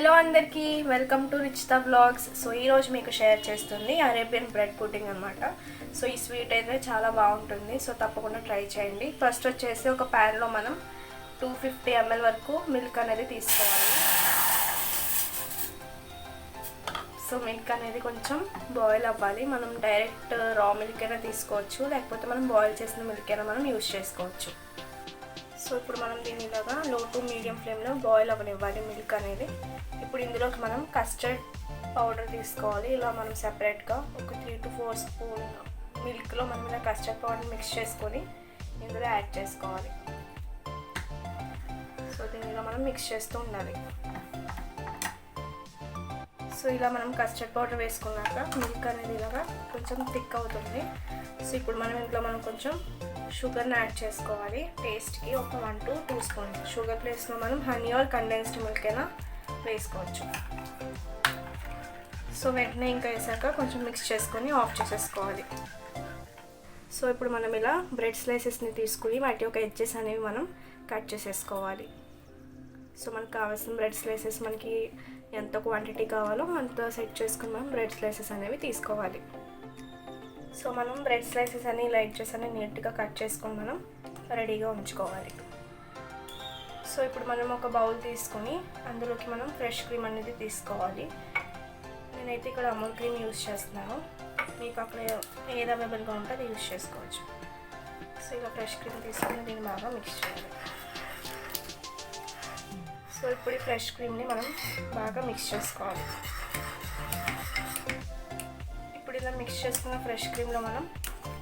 Hello అందరికీ, welcome to రిచితా vlogs. So ఈరోజు మీకు షేర్ చేస్తుంది అరేబియన్ బ్రెడ్ పుడ్డింగ్ అనమాట. సో ఈ స్వీట్ అయితే చాలా బాగుంటుంది. సో తప్పకుండా ట్రై చేయండి. ఫస్ట్ వచ్చేసి ఒక ప్యాన్లో మనం 250 ml వరకు మిల్క్ అనేది తీసుకోవాలి. సో మిల్క్ అనేది కొంచెం బాయిల్ అవ్వాలి. మనం డైరెక్ట్ రా మిల్క్ అయినా తీసుకోవచ్చు, లేకపోతే మనం బాయిల్ చేసిన మిల్క్ అయినా మనం యూజ్ చేసుకోవచ్చు. సో ఇప్పుడు మనం దీన్ని ఇలాగా లో టు మీడియం ఫ్లేమ్లో బాయిల్ అవ్వనివ్వాలి మిల్క్ అనేది. ఇప్పుడు ఇందులోకి మనం కస్టర్డ్ పౌడర్ తీసుకోవాలి. ఇలా మనం సెపరేట్గా ఒక 3 to 4 స్పూన్ మిల్క్లో మనం ఇలా కస్టర్డ్ పౌడర్ మిక్స్ చేసుకొని ఇందులో యాడ్ చేసుకోవాలి. సో దీనిలో మనం మిక్స్ చేస్తూ ఉండాలి. సో ఇలా మనం కస్టర్డ్ పౌడర్ వేసుకున్నాక మిల్క్ అనేది ఇలాగా కొంచెం థిక్ అవుతుంది. సో ఇప్పుడు మనం ఇంట్లో మనం కొంచెం షుగర్ని యాడ్ చేసుకోవాలి. టేస్ట్కి ఒక 1 to 2 స్పూన్స్. షుగర్ ప్లేస్లో మనం హనీ ఆర్ కండెన్స్డ్ మిల్క్ అయినా వేసుకోవచ్చు. సో వెంటనే ఇంకా వేసాక కొంచెం మిక్స్ చేసుకొని ఆఫ్ చేసేసుకోవాలి. సో ఇప్పుడు మనం ఇలా బ్రెడ్ స్లైసెస్ని తీసుకుని వాటి యొక్క ఎడ్జెస్ అనేవి మనం కట్ చేసేసుకోవాలి. సో మనకు కావాల్సిన బ్రెడ్ స్లైసెస్ మనకి ఎంత క్వాంటిటీ కావాలో అంత సెట్ చేసుకుని మనం బ్రెడ్ స్లైసెస్ అనేవి తీసుకోవాలి. సో మనం బ్రెడ్ స్లైసెస్ అని లైట్ చేసి అని నీట్గా కట్ చేసుకొని మనం రెడీగా ఉంచుకోవాలి. సో ఇప్పుడు మనం ఒక బౌల్ తీసుకొని అందులోకి మనం ఫ్రెష్ క్రీమ్ అనేది తీసుకోవాలి. నేనైతే ఇక్కడ అమూల్ క్రీమ్ యూజ్ చేస్తున్నాను. మీకు అక్కడ ఏది అవైలబుల్గా ఉంటే అది యూజ్ చేసుకోవచ్చు. సో ఇలా ఫ్రెష్ క్రీమ్ తీసుకొని దీన్ని బాగా మిక్స్ చేయాలి. సో ఇప్పుడు ఈ ఫ్రెష్ క్రీమ్ని మనం బాగా మిక్స్ చేసుకోవాలి. ఇలా మిక్స్ చేసుకున్న ఫ్రెష్ క్రీమ్లో మనం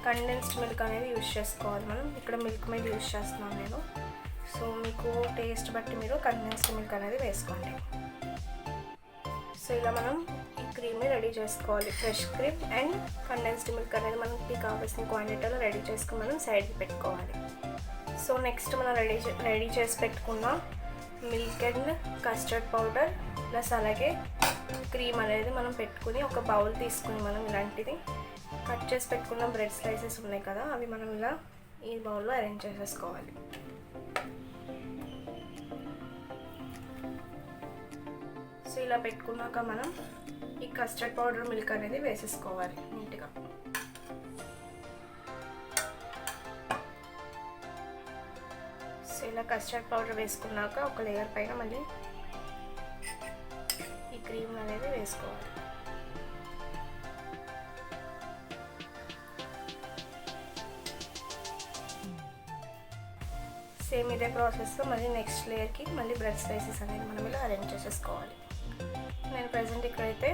కండెన్స్డ్ మిల్క్ అనేది యూజ్ చేసుకోవాలి. మనం ఇక్కడ మిల్క్ మేడ్ యూజ్ చేస్తున్నాం నేను. సో మీకు టేస్ట్ బట్టి మీరు కండెన్స్డ్ మిల్క్ అనేది వేసుకోండి. సో ఇలా మనం ఈ క్రీమ్ని రెడీ చేసుకోవాలి. Fresh cream and condensed milk అనేది మనకి కావాల్సిన క్వాంటిటీలో రెడీ చేసుకుని మనం సైడ్కి పెట్టుకోవాలి. సో నెక్స్ట్ మనం రెడీ చేసి పెట్టుకున్న milk and custard powder plus అలాగే క్రీమ్ అనేది మనం పెట్టుకుని ఒక బౌల్ తీసుకుని మనం ఇలాంటిది కట్ చేసి పెట్టుకున్న బ్రెడ్ స్లైసెస్ ఉన్నాయి కదా, అవి మనం ఇలా ఈ బౌల్లో అరేంజ్ చేసేసుకోవాలి. సో ఇలా పెట్టుకున్నాక మనం ఈ కస్టర్డ్ పౌడర్ మిల్క్ అనేది వేసేసుకోవాలి నీట్గా. సో ఇలా కస్టర్డ్ పౌడర్ వేసుకున్నాక ఒక లేయర్ పైన మళ్ళీ క్రీమ్ అనేది వేసుకోవాలి. సేమ్ ఇదే ప్రాసెస్లో మళ్ళీ నెక్స్ట్ లేయర్కి మళ్ళీ బ్రెడ్ స్లైసెస్ అనేది మనం ఇలా అరేంజ్ చేసేసుకోవాలి. నేను ప్రజెంట్ ఇక్కడైతే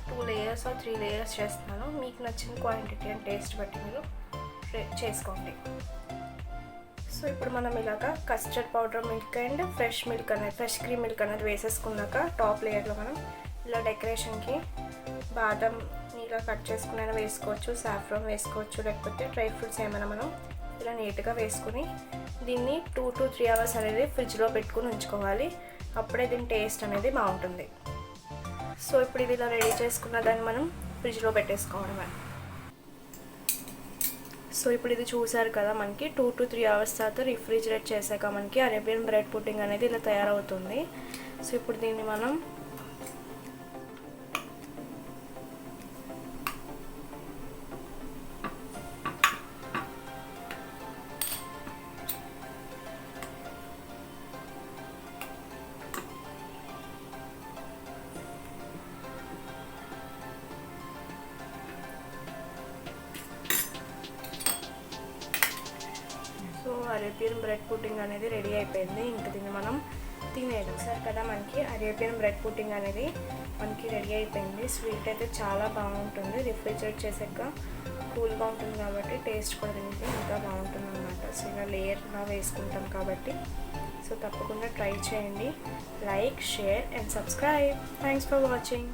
2 లేయర్స్ or 3 లేయర్స్ చేస్తున్నాను. మీకు నచ్చిన క్వాంటిటీ అండ్ టేస్ట్ బట్టి మీరు చేసుకోండి. సో ఇప్పుడు మనం ఇలాగా custard powder milk and fresh cream milk అనేది వేసేసుకున్నాక టాప్ లేయర్లో మనం ఇలా డెకరేషన్కి బాదం ఇలా కట్ చేసుకుని వేసుకోవచ్చు, సాఫ్రాన్ వేసుకోవచ్చు, లేకపోతే డ్రై ఫ్రూట్స్ ఏమైనా మనం ఇలా నీట్గా వేసుకుని దీన్ని 2 to 3 hours అనేది ఫ్రిడ్జ్లో పెట్టుకుని ఉంచుకోవాలి. అప్పుడే దీని టేస్ట్ అనేది బాగుంటుంది. సో ఇప్పుడు ఇది ఇలా రెడీ చేసుకున్న దాన్ని మనం ఫ్రిడ్జ్లో పెట్టేసుకోవడమే. సో ఇప్పుడు ఇది చూసారు కదా, మనకి 2 to 3 hours తర్వాత రిఫ్రిజిరేట్ చేశాక మనకి అరేబియన్ బ్రెడ్ పుడ్డింగ్ అనేది ఇలా తయారవుతుంది. సో ఇప్పుడు దీన్ని మనం అరేబియన్ బ్రెడ్ పుడ్డింగ్ అనేది రెడీ అయిపోయింది. ఇంకా దీన్ని మనం తినేయడం. సరే కదా, మనకి అరేబియన్ బ్రెడ్ పుడ్డింగ్ అనేది మనకి రెడీ అయిపోయింది. స్వీట్ అయితే చాలా బాగుంటుంది. రిఫ్రిజిరేట్ చేసాక కూల్గా ఉంటుంది కాబట్టి టేస్ట్ కూడా తింటే ఇంకా బాగుంటుంది అన్నమాట. సో ఇలా లేయర్గా వేసుకుంటాం కాబట్టి సో తప్పకుండా ట్రై చేయండి. Like, share and subscribe. Thanks for watching.